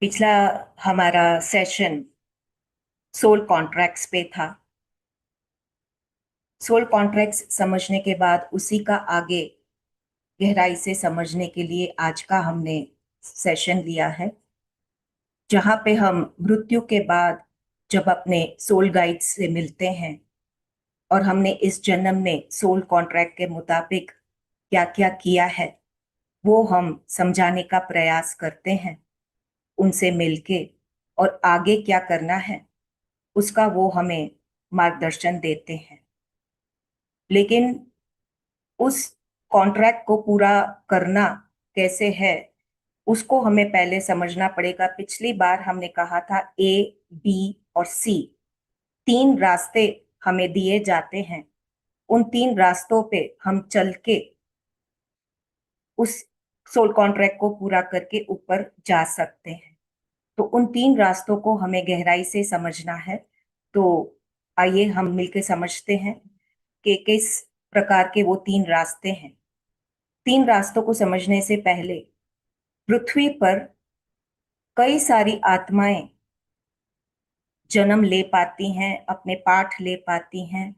पिछला हमारा session soul contracts पे था। सोल कॉन्ट्रैक्ट्स समझने के बाद उसी का आगे गहराई से समझने के लिए आज का हमने सेशन लिया है, जहाँ पे हम मृत्यु के बाद जब अपने सोल गाइड से मिलते हैं और हमने इस जन्म में सोल कॉन्ट्रैक्ट के मुताबिक क्या क्या किया है वो हम समझाने का प्रयास करते हैं उनसे मिलके, और आगे क्या करना है उसका वो हमें मार्गदर्शन देते हैं। लेकिन उस कॉन्ट्रैक्ट को पूरा करना कैसे है उसको हमें पहले समझना पड़ेगा। पिछली बार हमने कहा था ए, बी और सी तीन रास्ते हमें दिए जाते हैं। उन तीन रास्तों पे हम चल के उस सोल कॉन्ट्रैक्ट को पूरा करके ऊपर जा सकते हैं। तो उन तीन रास्तों को हमें गहराई से समझना है। तो आइए हम मिलकर समझते हैं कि किस प्रकार के वो तीन रास्ते हैं। तीन रास्तों को समझने से पहले पृथ्वी पर कई सारी आत्माएं जन्म ले पाती हैं, अपने पाठ ले पाती हैं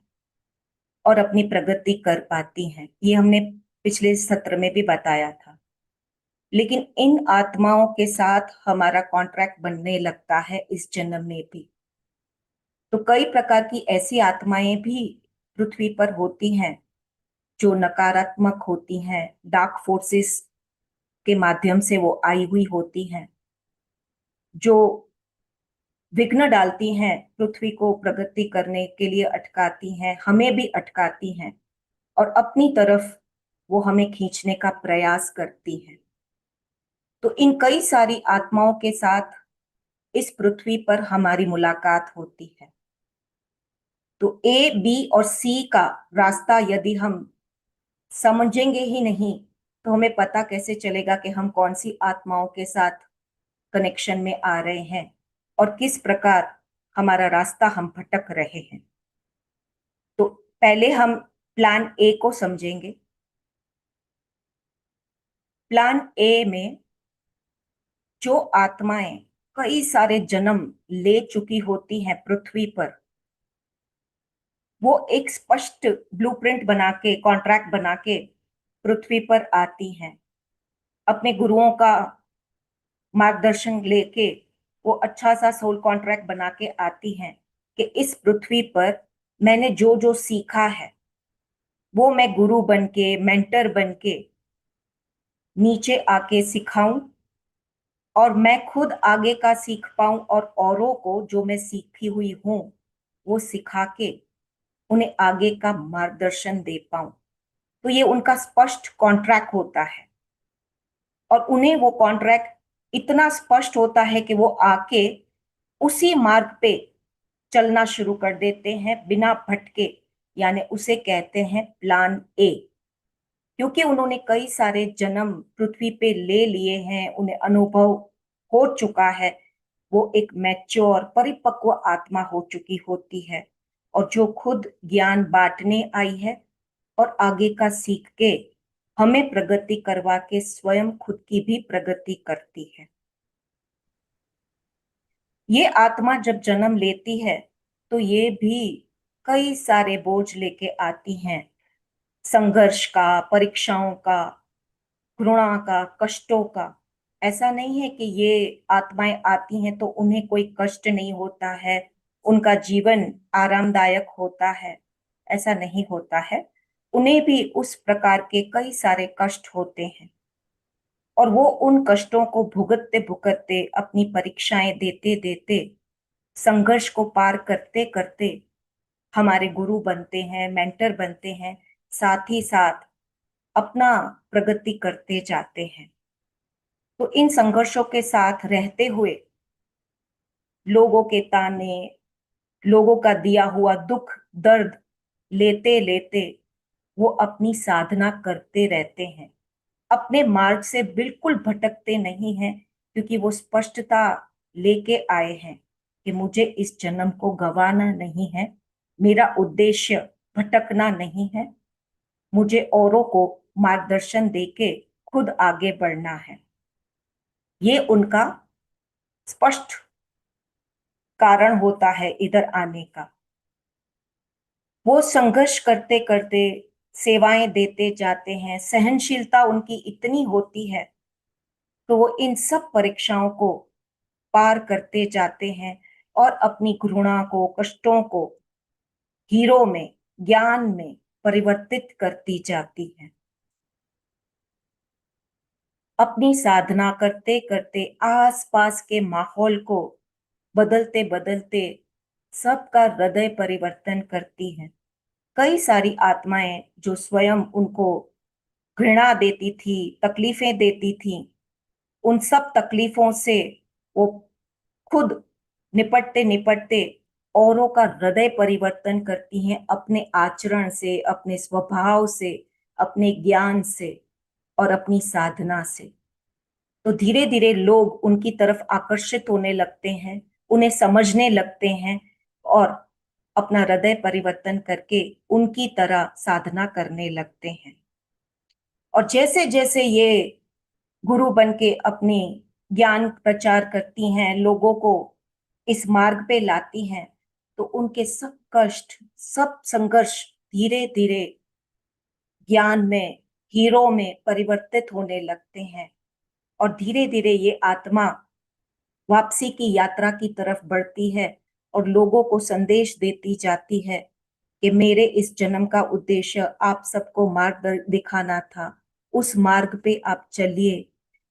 और अपनी प्रगति कर पाती हैं। ये हमने पिछले सत्र में भी बताया था। लेकिन इन आत्माओं के साथ हमारा कॉन्ट्रैक्ट बनने लगता है इस जन्म में भी। तो कई प्रकार की ऐसी आत्माएं भी पृथ्वी पर होती हैं जो नकारात्मक होती हैं, डार्क फोर्सेस के माध्यम से वो आई हुई होती हैं, जो विघ्न डालती हैं, पृथ्वी को प्रगति करने के लिए अटकाती हैं, हमें भी अटकाती हैं और अपनी तरफ वो हमें खींचने का प्रयास करती हैं। तो इन कई सारी आत्माओं के साथ इस पृथ्वी पर हमारी मुलाकात होती है। तो ए, बी और सी का रास्ता यदि हम समझेंगे ही नहीं तो हमें पता कैसे चलेगा कि हम कौन सी आत्माओं के साथ कनेक्शन में आ रहे हैं और किस प्रकार हमारा रास्ता हम भटक रहे हैं। तो पहले हम प्लान ए को समझेंगे। प्लान ए में जो आत्माएं कई सारे जन्म ले चुकी होती हैं पृथ्वी पर, वो एक स्पष्ट ब्लूप्रिंट बना के, कॉन्ट्रैक्ट बना के पृथ्वी पर आती हैं। अपने गुरुओं का मार्गदर्शन लेके वो अच्छा सा सोल कॉन्ट्रैक्ट बना के आती हैं कि इस पृथ्वी पर मैंने जो जो सीखा है वो मैं गुरु बन के, मेंटर बन के नीचे आके सिखाऊं और मैं खुद आगे का सीख पाऊं और औरों को जो मैं सीखी हुई हूं वो सिखा के उन्हें आगे का मार्गदर्शन दे पाऊं। तो ये उनका स्पष्ट कॉन्ट्रैक्ट होता है और उन्हें वो कॉन्ट्रैक्ट इतना स्पष्ट होता है कि वो आके उसी मार्ग पे चलना शुरू कर देते हैं बिना भटके। यानी उसे कहते हैं प्लान ए। क्योंकि उन्होंने कई सारे जन्म पृथ्वी पे ले लिए हैं, उन्हें अनुभव हो चुका है, वो एक मैच्योर परिपक्व आत्मा हो चुकी होती है और जो खुद ज्ञान बांटने आई है और आगे का सीख के हमें प्रगति करवा के स्वयं खुद की भी प्रगति करती है। ये आत्मा जब जन्म लेती है तो ये भी कई सारे बोझ लेके आती हैं, संघर्ष का, परीक्षाओं का, घृणा का, कष्टों का। ऐसा नहीं है कि ये आत्माएं आती हैं तो उन्हें कोई कष्ट नहीं होता है, उनका जीवन आरामदायक होता है। ऐसा नहीं होता है। उन्हें भी उस प्रकार के कई सारे कष्ट होते हैं और वो उन कष्टों को भुगतते भुगतते, अपनी परीक्षाएं देते देते, संघर्ष को पार करते करते हमारे गुरु बनते हैं, मेंटर बनते हैं, साथ ही साथ अपना प्रगति करते जाते हैं। तो इन संघर्षों के साथ रहते हुए, लोगों के ताने, लोगों का दिया हुआ दुख दर्द लेते लेते वो अपनी साधना करते रहते हैं, अपने मार्ग से बिल्कुल भटकते नहीं हैं। क्योंकि वो स्पष्टता लेके आए हैं कि मुझे इस जन्म को गंवाना नहीं है, मेरा उद्देश्य भटकना नहीं है, मुझे औरों को मार्गदर्शन देके खुद आगे बढ़ना है। ये उनका स्पष्ट कारण होता है इधर आने का। वो संघर्ष करते करते सेवाएं देते जाते हैं, सहनशीलता उनकी इतनी होती है, तो वो इन सब परीक्षाओं को पार करते जाते हैं और अपनी घृणा को, कष्टों को हीरो में, ज्ञान में परिवर्तित करती जाती है। अपनी साधना करते करते आसपास के माहौल को बदलते बदलते सबका हृदय परिवर्तन करती है। कई सारी आत्माएं जो स्वयं उनको घृणा देती थी, तकलीफें देती थी, उन सब तकलीफों से वो खुद निपटते निपटते औरों का हृदय परिवर्तन करती हैं अपने आचरण से, अपने स्वभाव से, अपने ज्ञान से और अपनी साधना से। तो धीरे धीरे लोग उनकी तरफ आकर्षित होने लगते हैं, उन्हें समझने लगते हैं और अपना हृदय परिवर्तन करके उनकी तरह साधना करने लगते हैं। और जैसे जैसे ये गुरु बन के अपनी ज्ञान प्रचार करती हैं, लोगों को इस मार्ग पे लाती हैं, तो उनके सब कष्ट, सब संघर्ष धीरे धीरे ज्ञान में, हीरो में परिवर्तित होने लगते हैं। और धीरे धीरे ये आत्मा वापसी की यात्रा की तरफ बढ़ती है और लोगों को संदेश देती जाती है कि मेरे इस जन्म का उद्देश्य आप सबको मार्ग दिखाना था। उस मार्ग पे आप चलिए,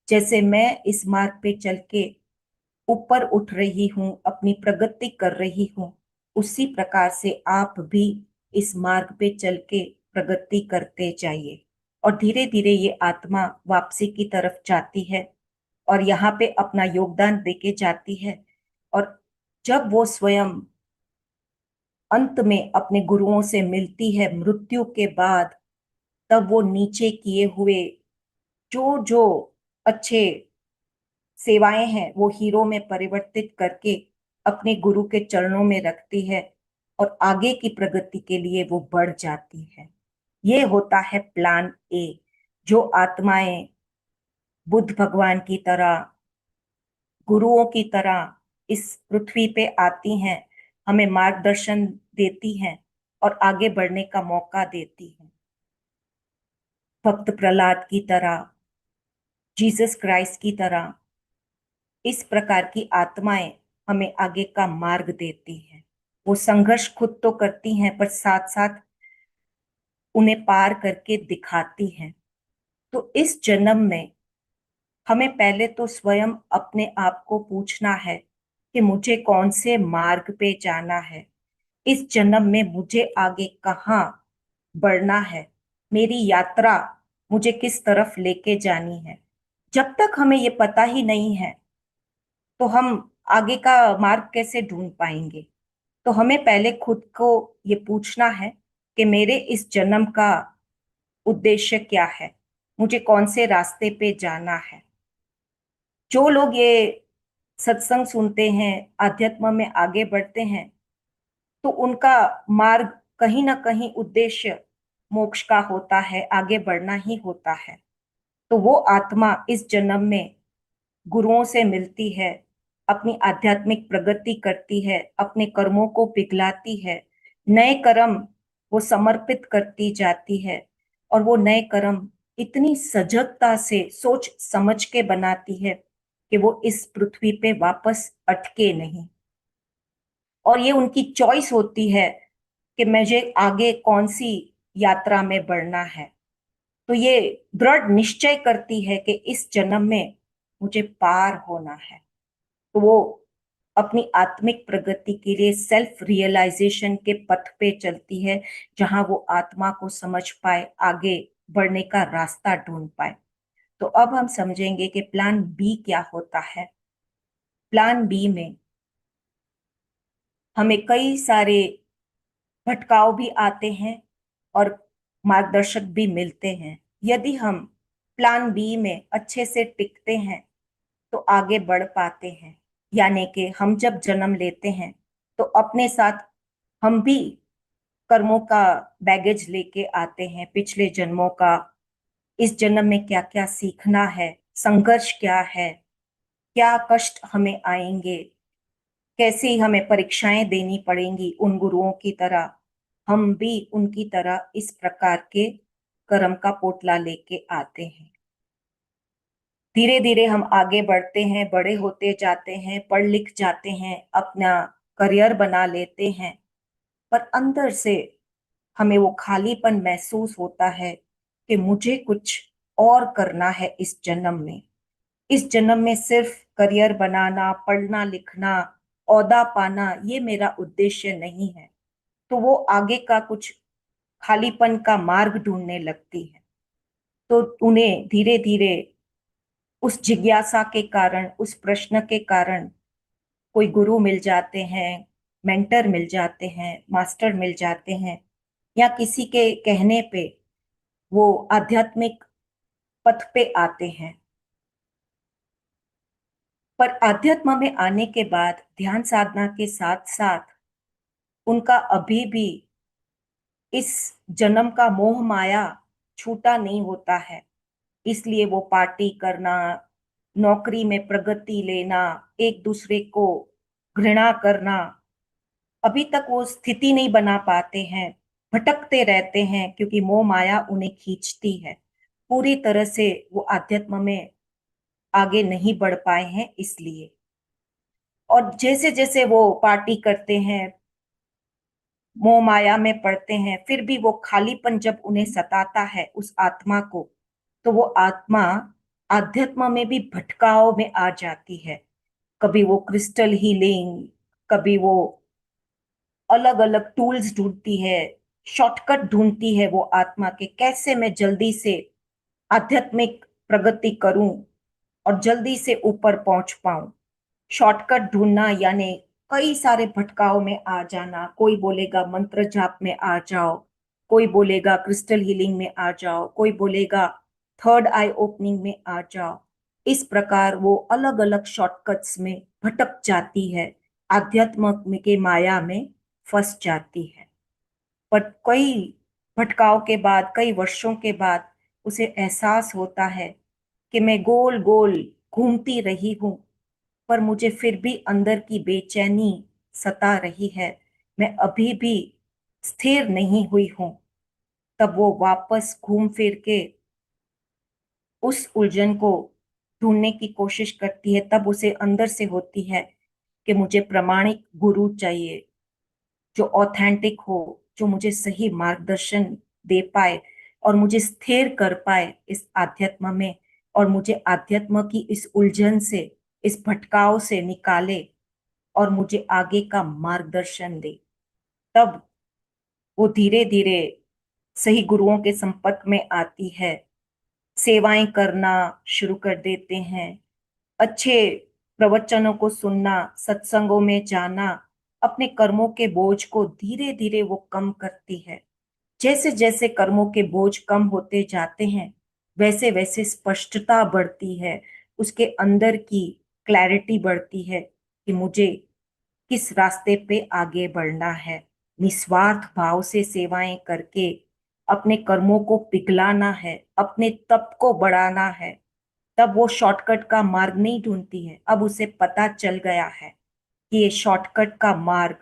जैसे मैं इस मार्ग पे चल के ऊपर उठ रही हूँ, अपनी प्रगति कर रही हूँ, उसी प्रकार से आप भी इस मार्ग पे चल के प्रगति करते जाइए। और धीरे धीरे ये आत्मा वापसी की तरफ जाती है और यहाँ पे अपना योगदान देके जाती है। और जब वो स्वयं अंत में अपने गुरुओं से मिलती है मृत्यु के बाद, तब वो नीचे किए हुए जो जो अच्छे सेवाएं हैं वो हीरो में परिवर्तित करके अपने गुरु के चरणों में रखती है और आगे की प्रगति के लिए वो बढ़ जाती है। ये होता है प्लान ए। जो आत्माएं बुद्ध भगवान की तरह, गुरुओं की तरह इस पृथ्वी पे आती हैं, हमें मार्गदर्शन देती हैं और आगे बढ़ने का मौका देती हैं। भक्त प्रहलाद की तरह, जीसस क्राइस्ट की तरह इस प्रकार की आत्माएं हमें आगे का मार्ग देती हैं। वो संघर्ष खुद तो करती हैं पर साथ साथ उन्हें पार करके दिखाती हैं। तो इस जन्म में हमें पहले तो स्वयं अपने आप को पूछना है कि मुझे कौन से मार्ग पे जाना है, इस जन्म में मुझे आगे कहाँ बढ़ना है, मेरी यात्रा मुझे किस तरफ लेके जानी है। जब तक हमें ये पता ही नहीं है तो हम आगे का मार्ग कैसे ढूंढ पाएंगे। तो हमें पहले खुद को ये पूछना है कि मेरे इस जन्म का उद्देश्य क्या है, मुझे कौन से रास्ते पे जाना है। जो लोग ये सत्संग सुनते हैं, अध्यात्म में आगे बढ़ते हैं, तो उनका मार्ग कहीं ना कहीं उद्देश्य मोक्ष का होता है, आगे बढ़ना ही होता है। तो वो आत्मा इस जन्म में गुरुओं से मिलती है, अपनी आध्यात्मिक प्रगति करती है, अपने कर्मों को पिघलाती है, नए कर्म वो समर्पित करती जाती है और वो नए कर्म इतनी सजगता से सोच समझ के बनाती है कि वो इस पृथ्वी पे वापस अटके नहीं। और ये उनकी चॉइस होती है कि मुझे आगे कौन सी यात्रा में बढ़ना है। तो ये दृढ़ निश्चय करती है कि इस जन्म में मुझे पार होना है। तो वो अपनी आत्मिक प्रगति के लिए सेल्फ रियलाइजेशन के पथ पे चलती है, जहां वो आत्मा को समझ पाए, आगे बढ़ने का रास्ता ढूंढ पाए। तो अब हम समझेंगे कि प्लान बी क्या होता है। प्लान बी में हमें कई सारे भटकाव भी आते हैं और मार्गदर्शक भी मिलते हैं। यदि हम प्लान बी में अच्छे से टिकते हैं तो आगे बढ़ पाते हैं। यानी कि हम जब जन्म लेते हैं तो अपने साथ हम भी कर्मों का बैगेज लेके आते हैं, पिछले जन्मों का, इस जन्म में क्या क्या सीखना है, संघर्ष क्या है, क्या कष्ट हमें आएंगे, कैसी हमें परीक्षाएं देनी पड़ेंगी, उन गुरुओं की तरह हम भी उनकी तरह इस प्रकार के कर्म का पोटला लेके आते हैं। धीरे धीरे हम आगे बढ़ते हैं, बड़े होते जाते हैं, पढ़ लिख जाते हैं, अपना करियर बना लेते हैं, पर अंदर से हमें वो खालीपन महसूस होता है कि मुझे कुछ और करना है इस जन्म में। इस जन्म में सिर्फ करियर बनाना, पढ़ना लिखना, ओहदा पाना ये मेरा उद्देश्य नहीं है। तो वो आगे का कुछ खालीपन का मार्ग ढूंढने लगती है। तो उन्हें धीरे धीरे उस जिज्ञासा के कारण, उस प्रश्न के कारण कोई गुरु मिल जाते हैं, मेंटर मिल जाते हैं, मास्टर मिल जाते हैं, या किसी के कहने पे वो आध्यात्मिक पथ पे आते हैं। पर आध्यात्म में आने के बाद ध्यान साधना के साथ साथ उनका अभी भी इस जन्म का मोह माया छूटा नहीं होता है। इसलिए वो पार्टी करना, नौकरी में प्रगति लेना, एक दूसरे को घृणा करना, अभी तक वो स्थिति नहीं बना पाते हैं, भटकते रहते हैं क्योंकि मोह माया उन्हें खींचती है। पूरी तरह से वो आध्यात्म में आगे नहीं बढ़ पाए हैं इसलिए। और जैसे जैसे वो पार्टी करते हैं, मोह माया में पड़ते हैं, फिर भी वो खालीपन जब उन्हें सताता है उस आत्मा को, तो वो आत्मा आध्यात्म में भी भटकाव में आ जाती है। कभी वो क्रिस्टल हीलिंग, कभी वो अलग अलग टूल्स ढूंढती है, शॉर्टकट ढूंढती है वो आत्मा के, कैसे मैं जल्दी से आध्यात्मिक प्रगति करूं और जल्दी से ऊपर पहुंच पाऊं। शॉर्टकट ढूंढना यानी कई सारे भटकाव में आ जाना। कोई बोलेगा मंत्र जाप में आ जाओ, कोई बोलेगा क्रिस्टल हीलिंग में आ जाओ, कोई बोलेगा थर्ड आई ओपनिंग में आ जाओ। इस प्रकार वो अलग अलग शॉर्टकट्स में भटक जाती है, आध्यात्म के माया में फंस जाती है। पर कई भटकाव के बाद, कई वर्षों के बाद उसे एहसास होता है कि मैं गोल गोल घूमती रही हूं, पर मुझे फिर भी अंदर की बेचैनी सता रही है, मैं अभी भी स्थिर नहीं हुई हूं। तब वो वापस घूम फिर के उस उलझन को ढूंढने की कोशिश करती है। तब उसे अंदर से होती है कि मुझे प्रामाणिक गुरु चाहिए, जो ऑथेंटिक हो, जो मुझे सही मार्गदर्शन दे पाए और मुझे स्थिर कर पाए इस आध्यात्म में, और मुझे आध्यात्म की इस उलझन से, इस भटकाव से निकाले और मुझे आगे का मार्गदर्शन दे। तब वो धीरे धीरे सही गुरुओं के संपर्क में आती है, सेवाएं करना शुरू कर देते हैं, अच्छे प्रवचनों को सुनना, सत्संगों में जाना, अपने कर्मों के बोझ को धीरे धीरे वो कम करती है। जैसे जैसे कर्मों के बोझ कम होते जाते हैं, वैसे वैसे स्पष्टता बढ़ती है, उसके अंदर की क्लैरिटी बढ़ती है कि मुझे किस रास्ते पे आगे बढ़ना है। निस्वार्थ भाव से सेवाएं करके अपने कर्मों को पिघलाना है, अपने तप को बढ़ाना है। तब वो शॉर्टकट का मार्ग नहीं ढूंढती है। अब उसे पता चल गया है कि ये शॉर्टकट का मार्ग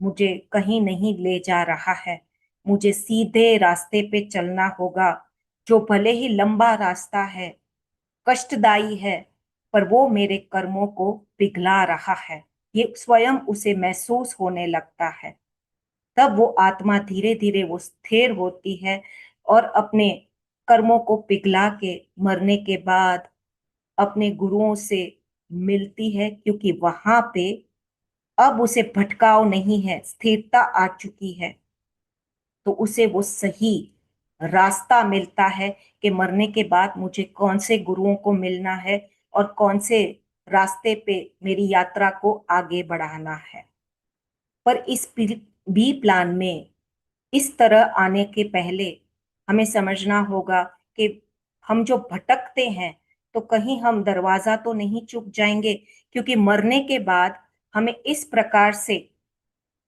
मुझे कहीं नहीं ले जा रहा है। मुझे सीधे रास्ते पे चलना होगा, जो भले ही लंबा रास्ता है, कष्टदायी है, पर वो मेरे कर्मों को पिघला रहा है। ये स्वयं उसे महसूस होने लगता है। तब वो आत्मा धीरे धीरे वो स्थिर होती है और अपने कर्मों को पिघला के मरने के बाद अपने गुरुओं से मिलती है, क्योंकि वहां पे अब उसे भटकाव नहीं है, स्थिरता आ चुकी है। तो उसे वो सही रास्ता मिलता है कि मरने के बाद मुझे कौन से गुरुओं को मिलना है और कौन से रास्ते पे मेरी यात्रा को आगे बढ़ाना है। पर इस बी प्लान में इस तरह आने के पहले हमें समझना होगा कि हम जो भटकते हैं, तो कहीं हम दरवाजा तो नहीं चूक जाएंगे, क्योंकि मरने के बाद हमें इस प्रकार से,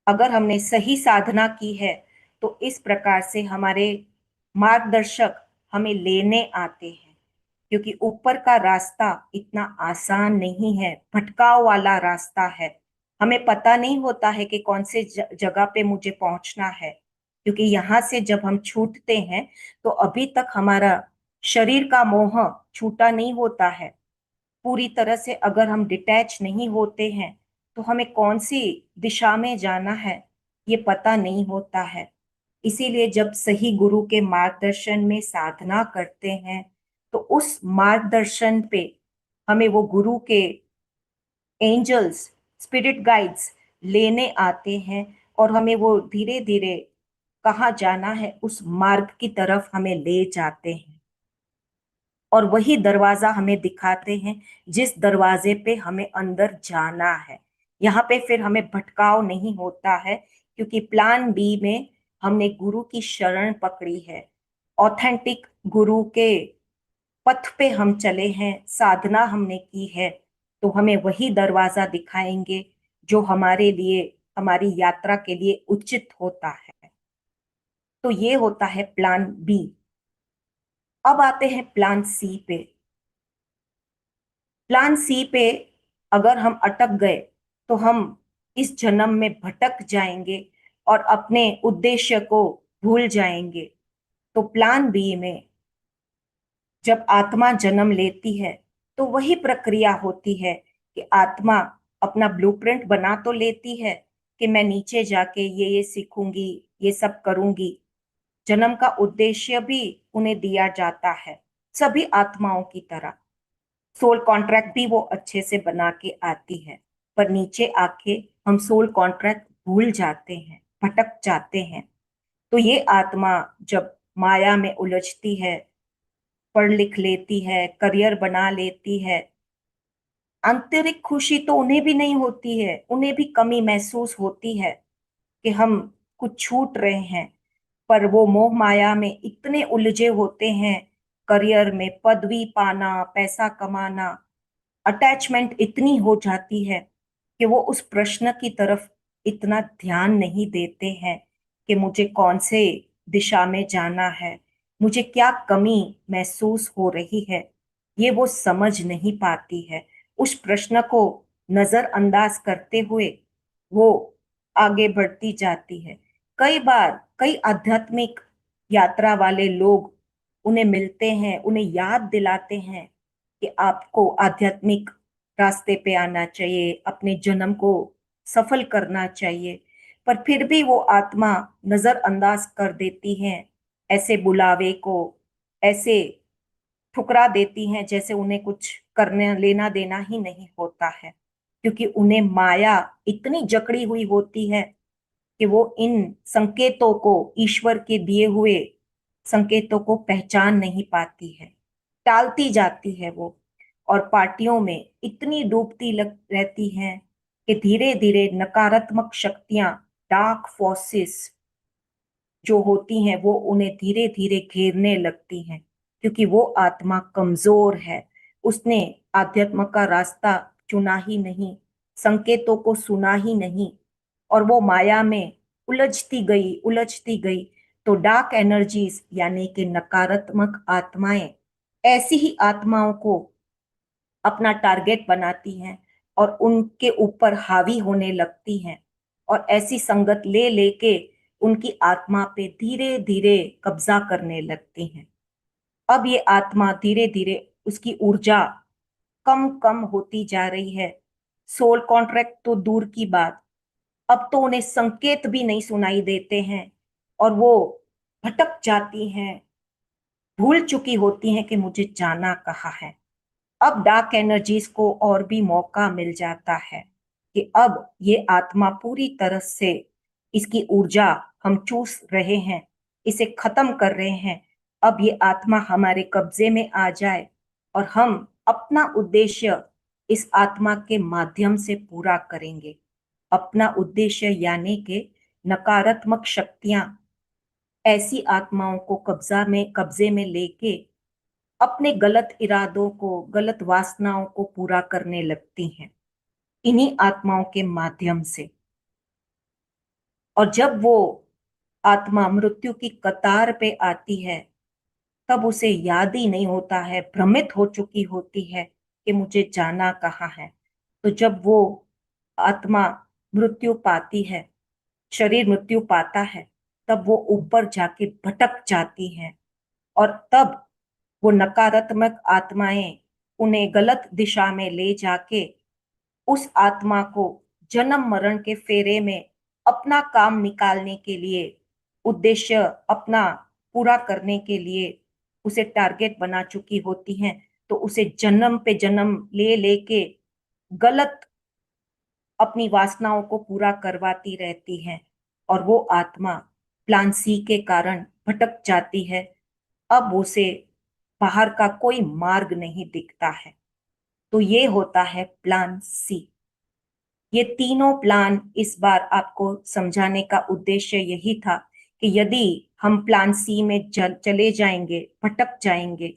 अगर हमने सही साधना की है, तो इस प्रकार से हमारे मार्गदर्शक हमें लेने आते हैं क्योंकि ऊपर का रास्ता इतना आसान नहीं है, भटकाव वाला रास्ता है। हमें पता नहीं होता है कि कौन से जगह पे मुझे पहुंचना है, क्योंकि यहाँ से जब हम छूटते हैं तो अभी तक हमारा शरीर का मोह छूटा नहीं होता है। पूरी तरह से अगर हम डिटैच नहीं होते हैं तो हमें कौन सी दिशा में जाना है ये पता नहीं होता है। इसीलिए जब सही गुरु के मार्गदर्शन में साधना करते हैं तो उस मार्गदर्शन पे हमें वो गुरु के एंजल्स, स्पिरिट गाइड्स लेने आते हैं और हमें वो धीरे धीरे कहाँ जाना है उस मार्ग की तरफ हमें ले जाते हैं, और वही दरवाजा हमें दिखाते हैं जिस दरवाजे पे हमें अंदर जाना है। यहाँ पे फिर हमें भटकाव नहीं होता है, क्योंकि प्लान बी में हमने गुरु की शरण पकड़ी है। ऑथेंटिक गुरु के पथ पे हम चले हैं, साधना हमने की है, तो हमें वही दरवाजा दिखाएंगे जो हमारे लिए, हमारी यात्रा के लिए उचित होता है। तो ये होता है प्लान बी। अब आते हैं प्लान सी पे। प्लान सी पे अगर हम अटक गए तो हम इस जन्म में भटक जाएंगे और अपने उद्देश्य को भूल जाएंगे। तो प्लान बी में जब आत्मा जन्म लेती है तो वही प्रक्रिया होती है कि आत्मा अपना ब्लूप्रिंट बना तो लेती है कि मैं नीचे जाके ये सीखूंगी, ये सब करूंगी। जन्म का उद्देश्य भी उन्हें दिया जाता है, सभी आत्माओं की तरह। सोल कॉन्ट्रैक्ट भी वो अच्छे से बना के आती है, पर नीचे आके हम सोल कॉन्ट्रैक्ट भूल जाते हैं, भटक जाते हैं। तो ये आत्मा जब माया में उलझती है, पढ़ लिख लेती है, करियर बना लेती है, आंतरिक खुशी तो उन्हें भी नहीं होती है, उन्हें भी कमी महसूस होती है कि हम कुछ छूट रहे हैं। पर वो मोह माया में इतने उलझे होते हैं, करियर में पदवी पाना, पैसा कमाना, अटैचमेंट इतनी हो जाती है कि वो उस प्रश्न की तरफ इतना ध्यान नहीं देते हैं कि मुझे कौन से दिशा में जाना है, मुझे क्या कमी महसूस हो रही है, ये वो समझ नहीं पाती है। उस प्रश्न को नजरअंदाज करते हुए वो आगे बढ़ती जाती है। कई बार कई आध्यात्मिक यात्रा वाले लोग उन्हें मिलते हैं, उन्हें याद दिलाते हैं कि आपको आध्यात्मिक रास्ते पे आना चाहिए, अपने जन्म को सफल करना चाहिए। पर फिर भी वो आत्मा नजरअंदाज कर देती है ऐसे बुलावे को, ऐसे ठुकरा देती हैं जैसे उन्हें कुछ करने लेना देना ही नहीं होता है, क्योंकि उन्हें माया इतनी जकड़ी हुई होती है कि वो इन संकेतों को, ईश्वर के दिए हुए संकेतों को पहचान नहीं पाती है, टालती जाती है वो। और पार्टियों में इतनी डूबती लग रहती हैं कि धीरे धीरे नकारात्मक शक्तियां, डार्क फोर्सेस जो होती हैं वो उन्हें धीरे धीरे घेरने लगती हैं, क्योंकि वो आत्मा कमजोर है। उसने आध्यात्म का रास्ता चुना ही नहीं, संकेतों को सुना ही नहीं, और वो माया में उलझती गई। तो डार्क एनर्जीज यानी कि नकारात्मक आत्माएं ऐसी ही आत्माओं को अपना टारगेट बनाती हैं और उनके ऊपर हावी होने लगती हैं, और ऐसी संगत ले लेके उनकी आत्मा पे धीरे धीरे कब्जा करने लगती हैं। अब ये आत्मा धीरे धीरे, उसकी ऊर्जा कम कम होती जा रही है। सोल कॉन्ट्रैक्ट तो दूर की बात, अब तो उन्हें संकेत भी नहीं सुनाई देते हैं और वो भटक जाती हैं, भूल चुकी होती हैं कि मुझे जाना कहाँ है। अब डार्क एनर्जीज को और भी मौका मिल जाता है कि अब ये आत्मा पूरी तरह से, इसकी ऊर्जा हम चूस रहे हैं, इसे खत्म कर रहे हैं। अब ये आत्मा हमारे कब्जे में आ जाए और हम अपना उद्देश्य इस आत्मा के माध्यम से पूरा करेंगे। अपना उद्देश्य यानी कि नकारात्मक शक्तियां ऐसी आत्माओं को कब्जे में लेके अपने गलत इरादों को, गलत वासनाओं को पूरा करने लगती हैं इन्हीं आत्माओं के माध्यम से। और जब वो आत्मा मृत्यु की कतार पे आती है, तब उसे याद ही नहीं होता है, भ्रमित हो चुकी होती है कि मुझे जाना कहाँ है। तो जब वो आत्मा मृत्यु पाती है, शरीर मृत्यु पाता है, तब वो ऊपर जाके भटक जाती है, और तब वो नकारात्मक आत्माएं उन्हें गलत दिशा में ले जाके उस आत्मा को जन्म मरण के फेरे में अपना काम निकालने के लिए, उद्देश्य अपना पूरा करने के लिए उसे टारगेट बना चुकी होती हैं। तो उसे जन्म पे जन्म ले लेके गलत अपनी वासनाओं को पूरा करवाती रहती हैं, और वो आत्मा प्लान सी के कारण भटक जाती है। अब उसे बाहर का कोई मार्ग नहीं दिखता है। तो ये होता है प्लान सी। ये तीनों प्लान इस बार आपको समझाने का उद्देश्य यही था कि यदि हम प्लान सी में चले जाएंगे, भटक जाएंगे,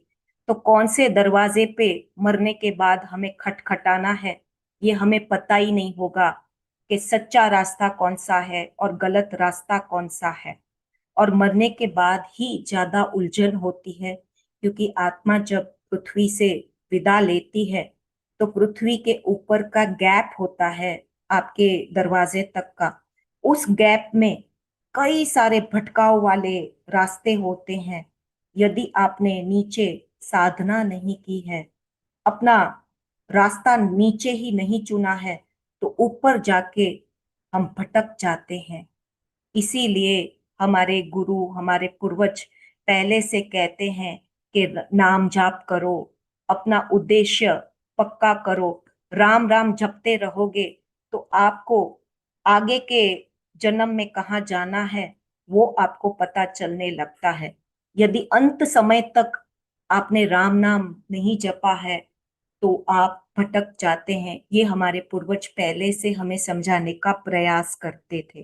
तो कौन से दरवाजे पे मरने के बाद हमें खटखटाना है, ये हमें पता ही नहीं होगा कि सच्चा रास्ता कौन सा है और गलत रास्ता कौन सा है। और मरने के बाद ही ज्यादा उलझन होती है, क्योंकि आत्मा जब पृथ्वी से विदा लेती है, तो पृथ्वी के ऊपर का गैप होता है आपके दरवाजे तक का, उस गैप में कई सारे भटकाव वाले रास्ते होते हैं। यदि आपने नीचे साधना नहीं की है, अपना रास्ता नीचे ही नहीं चुना है, तो ऊपर जाके हम भटक जाते हैं। इसीलिए हमारे गुरु, हमारे पूर्वज पहले से कहते हैं कि नाम जाप करो, अपना उद्देश्य पक्का करो, राम राम जपते रहोगे तो आपको आगे के जन्म में कहाँ जाना है वो आपको पता चलने लगता है। यदि अंत समय तक आपने राम नाम नहीं जपा है तो आप भटक जाते हैं। ये हमारे पूर्वज पहले से हमें समझाने का प्रयास करते थे।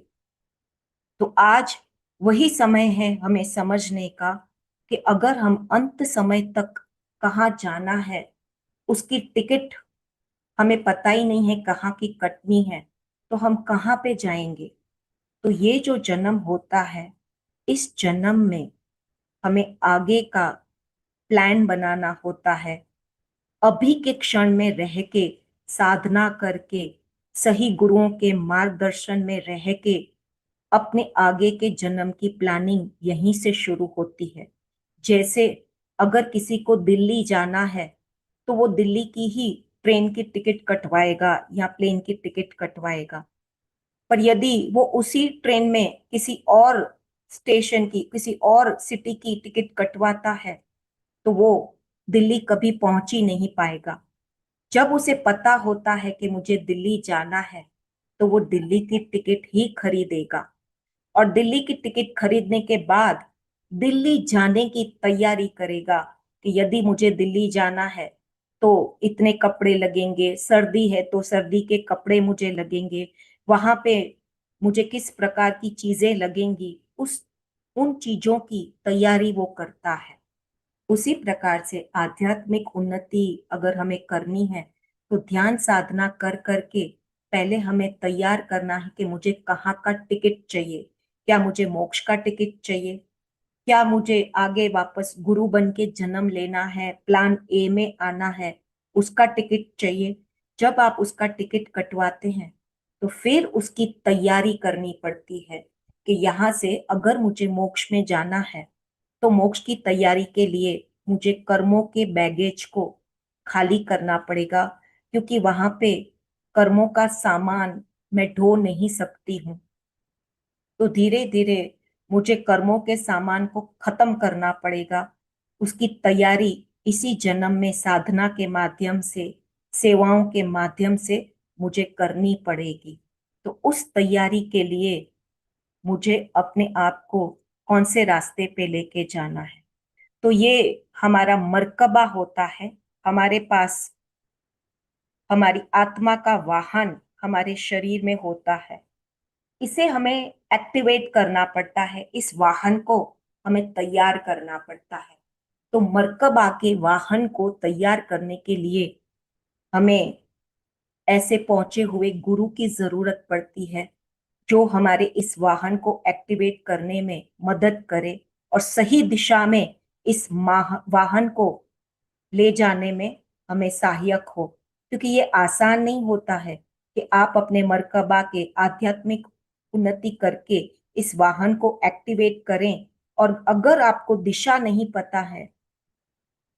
तो आज वही समय है हमें समझने का कि अगर हम अंत समय तक कहाँ जाना है, उसकी टिकट हमें पता ही नहीं है कहाँ की कटनी है, तो हम कहाँ पे जाएंगे। तो ये जो जन्म होता है, इस जन्म में हमें आगे का प्लान बनाना होता है। अभी के क्षण में रह के, साधना करके, सही गुरुओं के मार्गदर्शन में रह के अपने आगे के जन्म की प्लानिंग यहीं से शुरू होती है। जैसे अगर किसी को दिल्ली जाना है, तो वो दिल्ली की ही ट्रेन की टिकट कटवाएगा या प्लेन की टिकट कटवाएगा। पर यदि वो उसी ट्रेन में किसी और स्टेशन की, किसी और सिटी की टिकट कटवाता है, तो वो दिल्ली कभी पहुंच ही नहीं पाएगा। जब उसे पता होता है कि मुझे दिल्ली जाना है, तो वो दिल्ली की टिकट ही खरीदेगा, और दिल्ली की टिकट खरीदने के बाद दिल्ली जाने की तैयारी करेगा कि यदि मुझे दिल्ली जाना है तो इतने कपड़े लगेंगे, सर्दी है तो सर्दी के कपड़े मुझे लगेंगे, वहां पे मुझे किस प्रकार की चीजें लगेंगी, उस उन चीजों की तैयारी वो करता है। उसी प्रकार से आध्यात्मिक उन्नति अगर हमें करनी है, तो ध्यान साधना कर करके पहले हमें तैयार करना है कि मुझे कहाँ का टिकट चाहिए। क्या मुझे मोक्ष का टिकट चाहिए? क्या मुझे आगे वापस गुरु बन के जन्म लेना है, प्लान ए में आना है, उसका टिकट चाहिए? जब आप उसका टिकट कटवाते हैं, तो फिर उसकी तैयारी करनी पड़ती है कि यहाँ से अगर मुझे मोक्ष में जाना है, तो मोक्ष की तैयारी के लिए मुझे कर्मों के बैगेज को खाली करना पड़ेगा, क्योंकि वहां पे कर्मों का सामान मैं ढो नहीं सकती हूँ। तो धीरे धीरे मुझे कर्मों के सामान को खत्म करना पड़ेगा। उसकी तैयारी इसी जन्म में साधना के माध्यम से, सेवाओं के माध्यम से मुझे करनी पड़ेगी। तो उस तैयारी के लिए मुझे अपने आप को कौन से रास्ते पे लेके जाना है। तो ये हमारा मर्कबा होता है। हमारे पास हमारी आत्मा का वाहन हमारे शरीर में होता है। इसे हमें एक्टिवेट करना पड़ता है, इस वाहन को हमें तैयार करना पड़ता है। तो मर्कबा के वाहन को तैयार करने के लिए हमें ऐसे पहुंचे हुए गुरु की जरूरत पड़ती है, जो हमारे इस वाहन को एक्टिवेट करने में मदद करे और सही दिशा में इस वाहन को ले जाने में हमें सहायक हो, क्योंकि ये आसान नहीं होता है कि आप अपने मर्कबा के आध्यात्मिक उन्नति करके इस वाहन को एक्टिवेट करें। और अगर आपको दिशा नहीं पता है,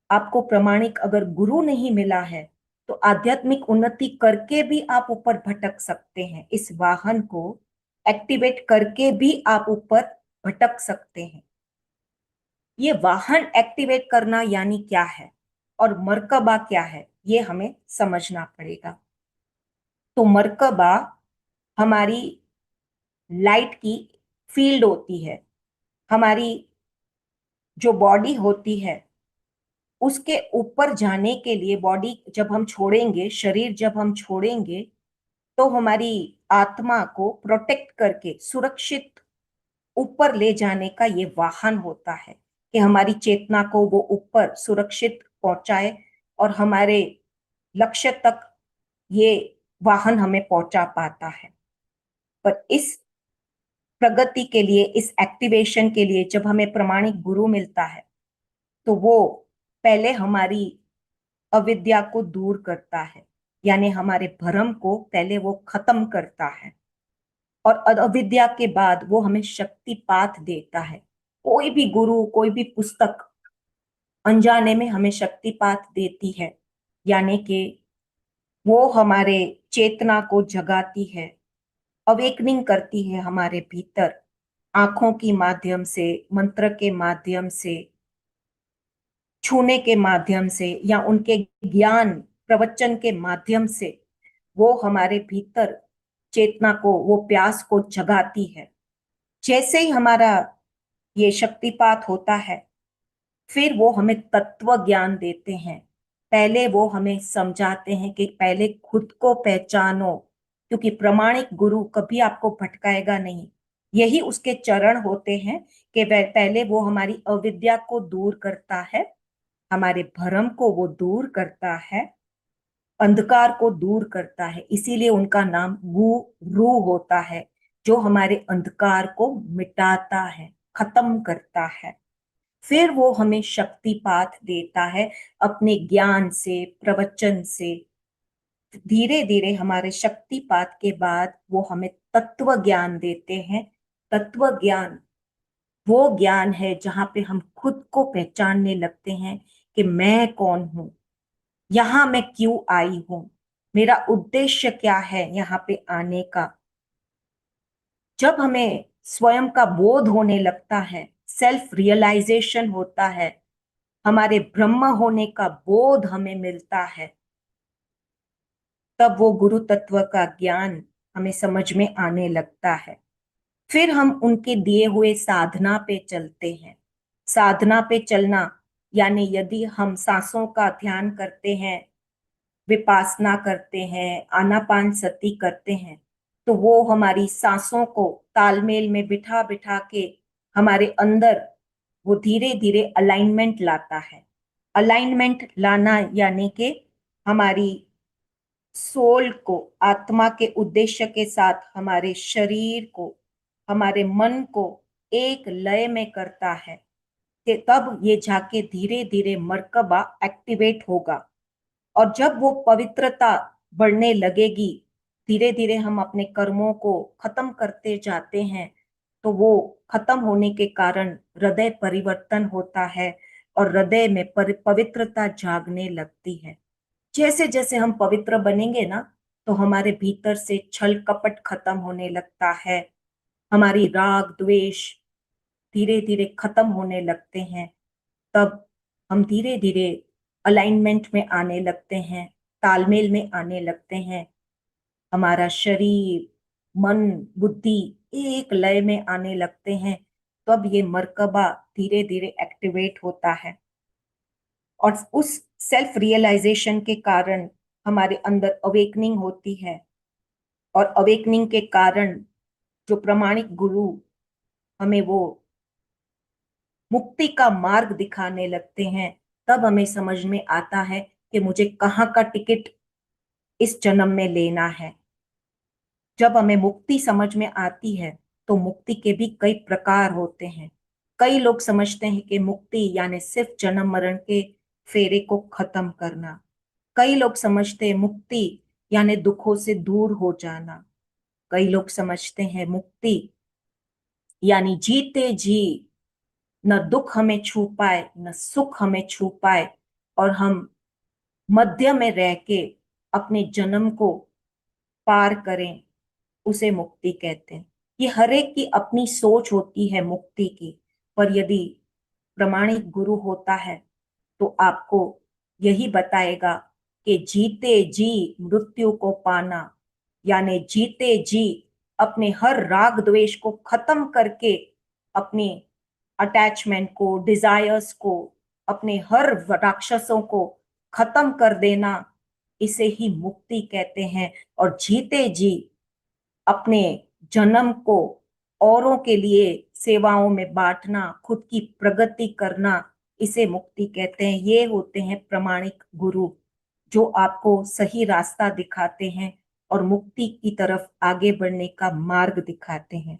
आपको प्रमाणिक अगर गुरु नहीं मिला है, तो आध्यात्मिक उन्नति करके भी आप ऊपर भटक सकते हैं। इस वाहन को एक्टिवेट करके भी आप ऊपर भटक सकते हैं। ये वाहन एक्टिवेट करना यानी क्या है और मर्कबा क्या है, ये हमें समझना पड़ेगा। तो मर्कबा हमारी लाइट की फील्ड होती है। हमारी जो बॉडी होती है, उसके ऊपर जाने के लिए, बॉडी जब हम छोड़ेंगे, शरीर जब हम छोड़ेंगे, तो हमारी आत्मा को प्रोटेक्ट करके सुरक्षित ऊपर ले जाने का ये वाहन होता है, कि हमारी चेतना को वो ऊपर सुरक्षित पहुंचाए और हमारे लक्ष्य तक ये वाहन हमें पहुंचा पाता है। पर इस प्रगति के लिए, इस एक्टिवेशन के लिए जब हमें प्रमाणिक गुरु मिलता है, तो वो पहले हमारी अविद्या को दूर करता है, यानी हमारे भ्रम को पहले वो खत्म करता है। और अविद्या के बाद वो हमें शक्तिपात देता है। कोई भी गुरु, कोई भी पुस्तक अनजाने में हमें शक्तिपात देती है, यानी कि वो हमारे चेतना को जगाती है, अवेकनिंग करती है हमारे भीतर, आंखों की माध्यम से, मंत्र के माध्यम से, छूने के माध्यम से, या उनके ज्ञान प्रवचन के माध्यम से वो हमारे भीतर चेतना को, वो प्यास को जगाती है। जैसे ही हमारा ये शक्तिपात होता है, फिर वो हमें तत्व ज्ञान देते हैं। पहले वो हमें समझाते हैं कि पहले खुद को पहचानो, क्योंकि प्रमाणिक गुरु कभी आपको भटकाएगा नहीं। यही उसके चरण होते हैं कि वह पहले वो हमारी अविद्या को दूर करता है, हमारे भ्रम को वो दूर करता है, अंधकार को दूर करता है। इसीलिए उनका नाम गुरु होता है, जो हमारे अंधकार को मिटाता है, खत्म करता है। फिर वो हमें शक्तिपात देता है अपने ज्ञान से, प्रवचन से। धीरे धीरे हमारे शक्तिपात के बाद वो हमें तत्व ज्ञान देते हैं। तत्व ज्ञान वो ज्ञान है जहां पे हम खुद को पहचानने लगते हैं कि मैं कौन हूं, यहां मैं क्यों आई हूं, मेरा उद्देश्य क्या है यहाँ पे आने का। जब हमें स्वयं का बोध होने लगता है, सेल्फ रियलाइजेशन होता है, हमारे ब्रह्म होने का बोध हमें मिलता है, तब वो गुरु तत्व का ज्ञान हमें समझ में आने लगता है। फिर हम उनके दिए हुए साधना पे चलते हैं। साधना पे चलना यानी यदि हम सांसों का ध्यान करते हैं, विपासना करते हैं, आनापान सती करते हैं, तो वो हमारी सांसों को तालमेल में बिठा बिठा के हमारे अंदर वो धीरे धीरे अलाइनमेंट लाता है। अलाइनमेंट लाना यानी कि हमारी सोल को, आत्मा के उद्देश्य के साथ हमारे शरीर को, हमारे मन को एक लय में करता है, कि तब ये जाके धीरे धीरे मर्कबा एक्टिवेट होगा। और जब वो पवित्रता बढ़ने लगेगी, धीरे धीरे हम अपने कर्मों को खत्म करते जाते हैं, तो वो खत्म होने के कारण हृदय परिवर्तन होता है और हृदय में पवित्रता जागने लगती है। जैसे जैसे हम पवित्र बनेंगे ना, तो हमारे भीतर से छल कपट खत्म होने लगता है, हमारी राग द्वेष धीरे धीरे खत्म होने लगते हैं। तब हम धीरे धीरे अलाइनमेंट में आने लगते हैं, तालमेल में आने लगते हैं। हमारा शरीर, मन, बुद्धि एक लय में आने लगते हैं। तब ये मर्कबा धीरे धीरे एक्टिवेट होता है और उस सेल्फ रियलाइजेशन के कारण हमारे अंदर अवेकनिंग होती है। और अवेकनिंग के कारण जो प्रमाणिक गुरु हमें वो मुक्ति का मार्ग दिखाने लगते हैं, तब हमें समझ में आता है कि मुझे कहाँ का टिकट इस जन्म में लेना है। जब हमें मुक्ति समझ में आती है, तो मुक्ति के भी कई प्रकार होते हैं। कई लोग समझते हैं कि मुक्ति यानी सिर्फ जन्म मरण के फेरे को खत्म करना। कई लोग समझते हैं मुक्ति यानी दुखों से दूर हो जाना। कई लोग समझते हैं मुक्ति यानी जीते जी न दुख हमें छू पाए न सुख हमें छू पाए, और हम मध्य में रह के अपने जन्म को पार करें, उसे मुक्ति कहते हैं। ये हर एक की अपनी सोच होती है मुक्ति की, पर यदि प्रमाणिक गुरु होता है तो आपको यही बताएगा कि जीते जी मृत्यु को पाना यानी जीते जी अपने हर राग द्वेष को खत्म करके अपने अटैचमेंट को, डिजायर्स को, अपने हर राक्षसों को खत्म कर देना, इसे ही मुक्ति कहते हैं। और जीते जी अपने जन्म को औरों के लिए सेवाओं में बांटना, खुद की प्रगति करना, इसे मुक्ति कहते हैं। ये होते हैं प्रमाणिक गुरु, जो आपको सही रास्ता दिखाते हैं और मुक्ति की तरफ आगे बढ़ने का मार्ग दिखाते हैं।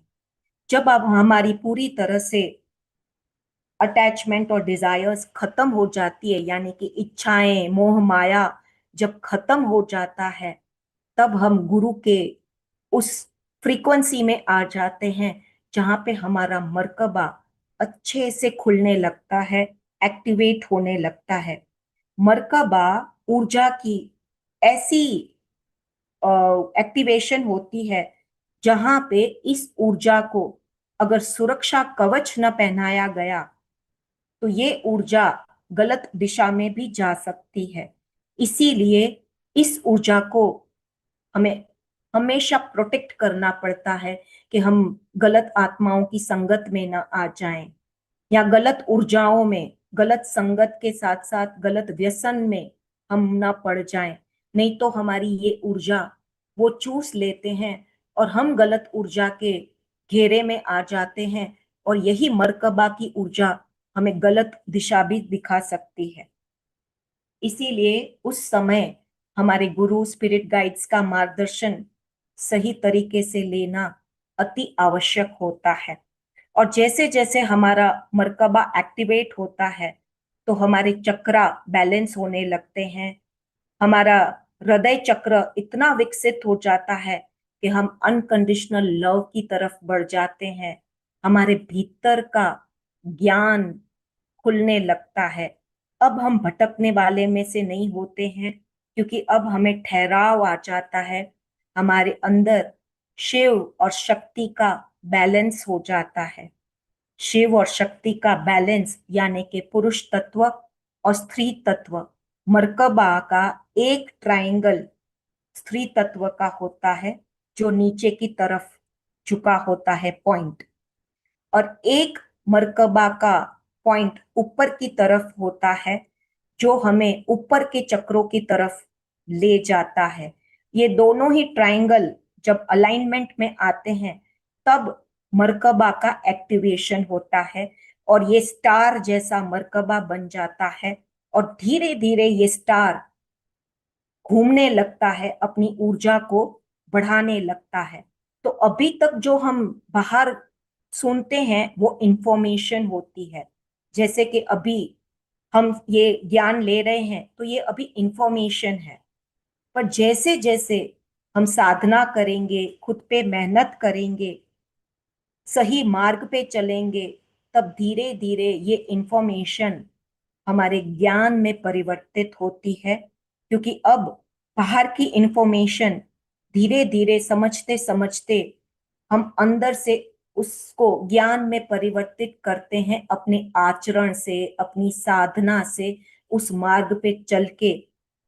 जब अब हमारी पूरी तरह से अटैचमेंट और डिजायर्स खत्म हो जाती है, यानी कि इच्छाएं, मोह माया जब खत्म हो जाता है, तब हम गुरु के उस फ्रीक्वेंसी में आ जाते हैं जहां पे हमारा मर्कबा अच्छे से खुलने लगता है, एक्टिवेट होने लगता है। मर्कबा ऊर्जा की ऐसी एक्टिवेशन होती है जहां पे इस ऊर्जा को अगर सुरक्षा कवच न पहनाया गया तो ये ऊर्जा गलत दिशा में भी जा सकती है। इसीलिए इस ऊर्जा को हमें हमेशा प्रोटेक्ट करना पड़ता है कि हम गलत आत्माओं की संगत में न आ जाएं, या गलत ऊर्जाओं में, गलत संगत के साथ साथ गलत व्यसन में हम न पड़ जाएं। नहीं तो हमारी ये ऊर्जा वो चूस लेते हैं और हम गलत ऊर्जा के घेरे में आ जाते हैं, और यही मर्कबा की ऊर्जा हमें गलत दिशा भी दिखा सकती है। इसीलिए उस समय हमारे गुरु, स्पिरिट गाइड्स का मार्गदर्शन सही तरीके से लेना अति आवश्यक होता है। और जैसे जैसे हमारा मर्कबा एक्टिवेट होता है तो हमारे चक्रा बैलेंस होने लगते हैं। हमारा हृदय चक्र इतना विकसित हो जाता है कि हम अनकंडीशनल लव की तरफ बढ़ जाते हैं। हमारे भीतर का ज्ञान खुलने लगता है। अब हम भटकने वाले में से नहीं होते हैं, क्योंकि अब हमें ठहराव आ जाता है। हमारे अंदर शिव और शक्ति का बैलेंस हो जाता है। शिव और शक्ति का बैलेंस यानी कि पुरुष तत्व और स्त्री तत्व, मर्कबा का एक ट्रायंगल स्त्री तत्व का होता है जो नीचे की तरफ झुका होता है, पॉइंट, और एक मर्कबा का पॉइंट ऊपर की तरफ होता है जो हमें ऊपर के चक्रों की तरफ ले जाता है। ये दोनों ही ट्रायंगल जब अलाइनमेंट में आते हैं तब मर्कबा का एक्टिवेशन होता है, और ये स्टार जैसा मर्कबा बन जाता है, और धीरे धीरे ये स्टार घूमने लगता है, अपनी ऊर्जा को बढ़ाने लगता है। तो अभी तक जो हम बाहर सुनते हैं वो इंफॉर्मेशन होती है। जैसे कि अभी हम ये ज्ञान ले रहे हैं तो ये अभी इंफॉर्मेशन है, पर जैसे जैसे हम साधना करेंगे, खुद पे मेहनत करेंगे, सही मार्ग पे चलेंगे, तब धीरे धीरे ये इंफॉर्मेशन हमारे ज्ञान में परिवर्तित होती है। क्योंकि अब बाहर की इंफॉर्मेशन धीरे धीरे समझते समझते हम अंदर से उसको ज्ञान में परिवर्तित करते हैं, अपने आचरण से, अपनी साधना से, उस मार्ग पे चल के।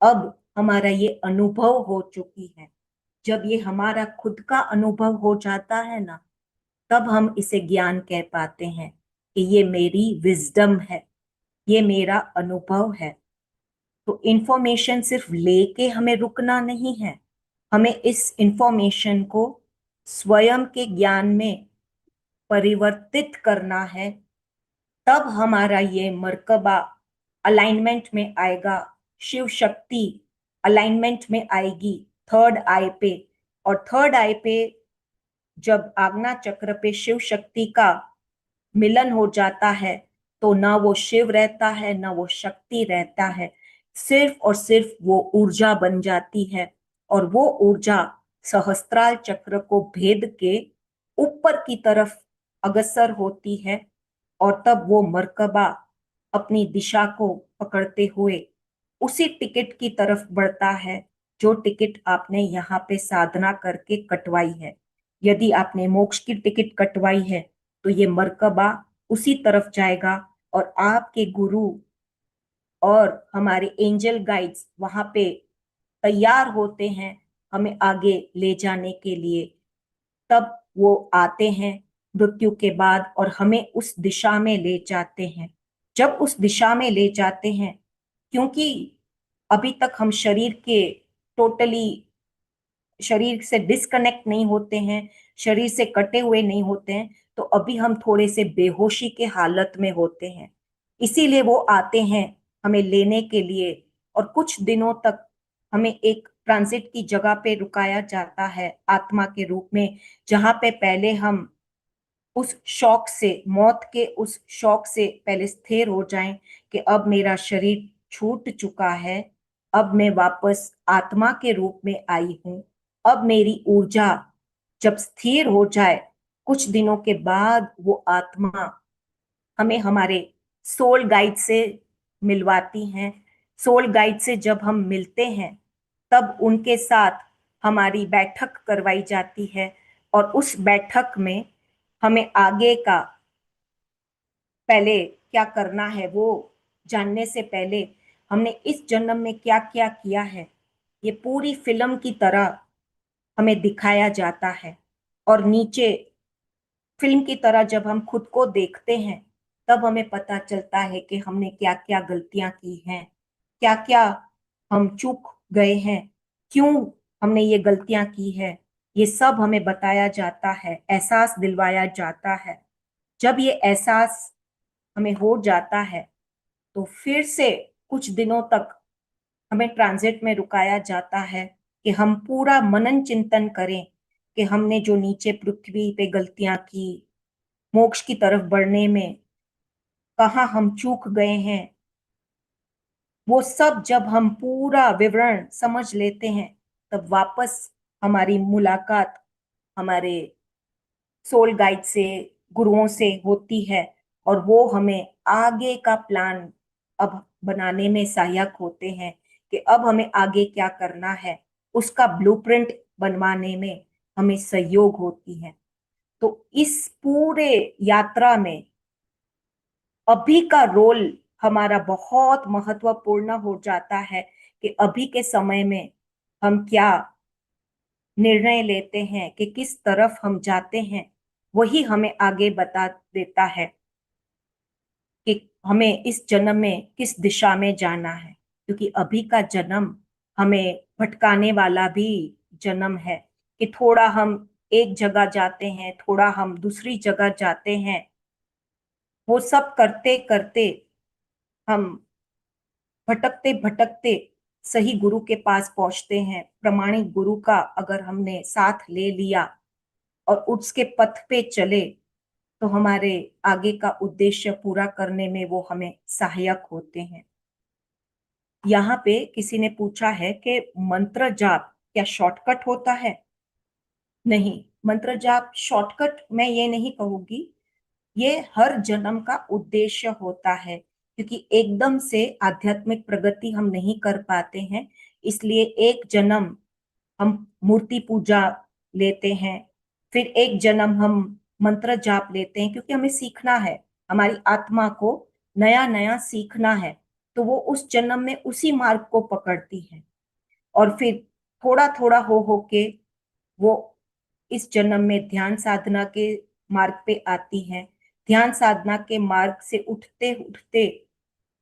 अब हमारा ये अनुभव हो चुकी है। जब ये हमारा खुद का अनुभव हो जाता है ना, तब हम इसे ज्ञान कह पाते हैं कि ये मेरी विजडम है, ये मेरा अनुभव है। तो इंफॉर्मेशन सिर्फ लेके हमें रुकना नहीं है, हमें इस इंफॉर्मेशन को स्वयं के ज्ञान में परिवर्तित करना है। तब हमारा ये मर्कबा अलाइनमेंट में आएगा, शिव शक्ति अलाइनमेंट में आएगी थर्ड आई पे। और थर्ड आई पे जब आज्ञा चक्र पे शिव शक्ति का मिलन हो जाता है तो ना वो शिव रहता है ना वो शक्ति रहता है, सिर्फ और सिर्फ वो ऊर्जा बन जाती है। और वो ऊर्जा सहस्त्रार चक्र को भेद के ऊपर की तरफ अग्रसर होती है, और तब वो मर्कबा अपनी दिशा को पकड़ते हुए उसी टिकट की तरफ बढ़ता है जो टिकट आपने यहाँ पे साधना करके कटवाई है। यदि आपने मोक्ष की टिकट कटवाई है तो ये मर्कबा उसी तरफ जाएगा, और आपके गुरु और हमारे एंजल गाइड्स वहां पे तैयार होते हैं हमें आगे ले जाने के लिए। तब वो आते हैं मृत्यु के बाद और हमें उस दिशा में ले जाते हैं। जब उस दिशा में ले जाते हैं, क्योंकि अभी तक हम शरीर के टोटली शरीर से डिस्कनेक्ट नहीं होते हैं, शरीर से कटे हुए नहीं होते हैं, तो अभी हम थोड़े से बेहोशी के हालत में होते हैं। इसीलिए वो आते हैं हमें लेने के लिए, और कुछ दिनों तक हमें एक ट्रांजिट की जगह पे रुकाया जाता है आत्मा के रूप में, जहां पे पहले हम उस शौक से, मौत के उस शौक से पहले स्थिर हो जाएं कि अब मेरा शरीर छूट चुका है, अब मैं वापस आत्मा के रूप में आई हूं। अब मेरी ऊर्जा जब स्थिर हो जाए, कुछ दिनों के बाद वो आत्मा हमें हमारे सोल गाइड से मिलवाती हैं। सोल गाइड से जब हम मिलते हैं तब उनके साथ हमारी बैठक करवाई जाती है, और उस बैठक में हमें आगे का पहले क्या करना है वो जानने से पहले हमने इस जन्म में क्या क्या किया है, ये पूरी फिल्म की तरह हमें दिखाया जाता है। और नीचे फिल्म की तरह जब हम खुद को देखते हैं तब हमें पता चलता है कि हमने क्या क्या गलतियां की हैं, क्या क्या हम चूक गए हैं, क्यों हमने ये गलतियां की है। ये सब हमें बताया जाता है, एहसास दिलवाया जाता है। जब ये एहसास हमें हो जाता है तो फिर से कुछ दिनों तक हमें ट्रांजिट में रुकाया जाता है कि हम पूरा मनन चिंतन करें कि हमने जो नीचे पृथ्वी पे गलतियां की, मोक्ष की तरफ बढ़ने में कहाँ हम चूक गए हैं। वो सब जब हम पूरा विवरण समझ लेते हैं तब वापस हमारी मुलाकात हमारे सोल गाइड से, गुरुओं से होती है, और वो हमें आगे का प्लान अब बनाने में सहायक होते हैं कि अब हमें आगे क्या करना है, उसका ब्लूप्रिंट बनवाने में हमें सहयोग होती है। तो इस पूरे यात्रा में अभी का रोल हमारा बहुत महत्वपूर्ण हो जाता है कि अभी के समय में हम क्या निर्णय लेते हैं कि किस तरफ हम जाते हैं, वही हमें आगे बता देता है कि हमें इस जन्म में किस दिशा में जाना है। क्योंकि अभी का जन्म हमें भटकाने वाला भी जन्म है कि थोड़ा हम एक जगह जाते हैं, थोड़ा हम दूसरी जगह जाते हैं। वो सब करते करते हम भटकते भटकते सही गुरु के पास पहुंचते हैं। प्रमाणिक गुरु का अगर हमने साथ ले लिया और उसके पथ पे चले तो हमारे आगे का उद्देश्य पूरा करने में वो हमें सहायक होते हैं। यहाँ पे किसी ने पूछा है कि मंत्र जाप क्या शॉर्टकट होता है? नहीं, मंत्र जाप शॉर्टकट मैं ये नहीं कहूंगी, ये हर जन्म का उद्देश्य होता है। क्योंकि एकदम से आध्यात्मिक प्रगति हम नहीं कर पाते हैं, इसलिए एक जन्म हम मूर्ति पूजा लेते हैं, फिर एक जन्म हम मंत्र जाप लेते हैं, क्योंकि हमें सीखना है, हमारी आत्मा को नया नया सीखना है। तो वो उस जन्म में उसी मार्ग को पकड़ती है, और फिर थोड़ा थोड़ा हो के वो इस जन्म में ध्यान साधना के मार्ग पे आती हैं। ध्यान साधना के मार्ग से उठते उठते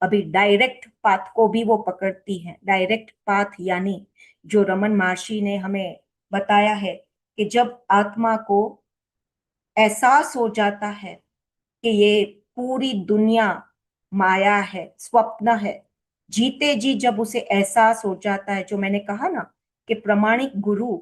अभी डायरेक्ट पाथ को भी वो पकड़ती हैं। डायरेक्ट पाथ यानी जो रमन महर्षि ने हमें बताया है कि जब आत्मा को एहसास हो जाता है कि ये पूरी दुनिया माया है, स्वप्न है, जीते जी जब उसे एहसास हो जाता है, जो मैंने कहा ना कि प्रमाणिक गुरु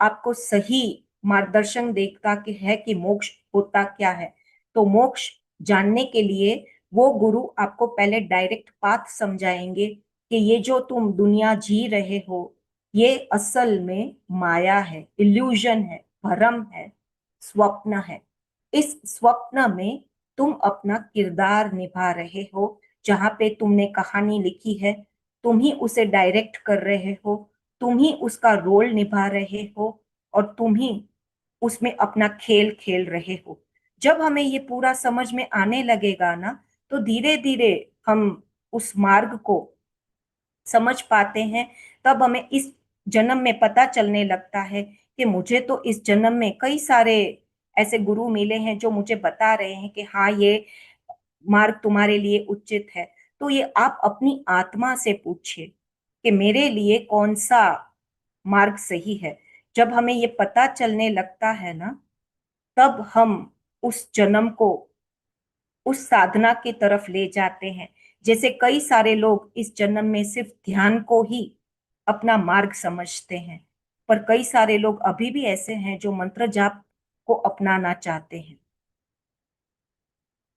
आपको सही मार्गदर्शन देखता कि है कि मोक्ष होता क्या है। तो मोक्ष जानने के लिए वो गुरु आपको पहले डायरेक्ट पाथ समझाएंगे कि ये जो तुम दुनिया जी रहे हो ये असल में माया है, इल्यूजन है, भ्रम है, स्वप्न है। इस स्वप्न में तुम अपना किरदार निभा रहे हो, जहां पे तुमने कहानी लिखी है तुम ही उसे डायरेक्ट कर रहे हो, तुम ही उसका रोल निभा रहे हो और तुम ही उसमें अपना खेल खेल रहे हो। जब हमें ये पूरा समझ में आने लगेगा ना, तो धीरे धीरे हम उस मार्ग को समझ पाते हैं। तब हमें इस जन्म में पता चलने लगता है कि मुझे तो इस जन्म में कई सारे ऐसे गुरु मिले हैं जो मुझे बता रहे हैं कि हाँ ये मार्ग तुम्हारे लिए उचित है। तो ये आप अपनी आत्मा से पूछिए कि मेरे लिए कौन सा मार्ग सही है। जब हमें ये पता चलने लगता है ना, तब हम उस जन्म को उस साधना की तरफ ले जाते हैं। जैसे कई सारे लोग इस जन्म में सिर्फ ध्यान को ही अपना मार्ग समझते हैं, पर कई सारे लोग अभी भी ऐसे हैं जो मंत्र जाप को अपनाना चाहते हैं।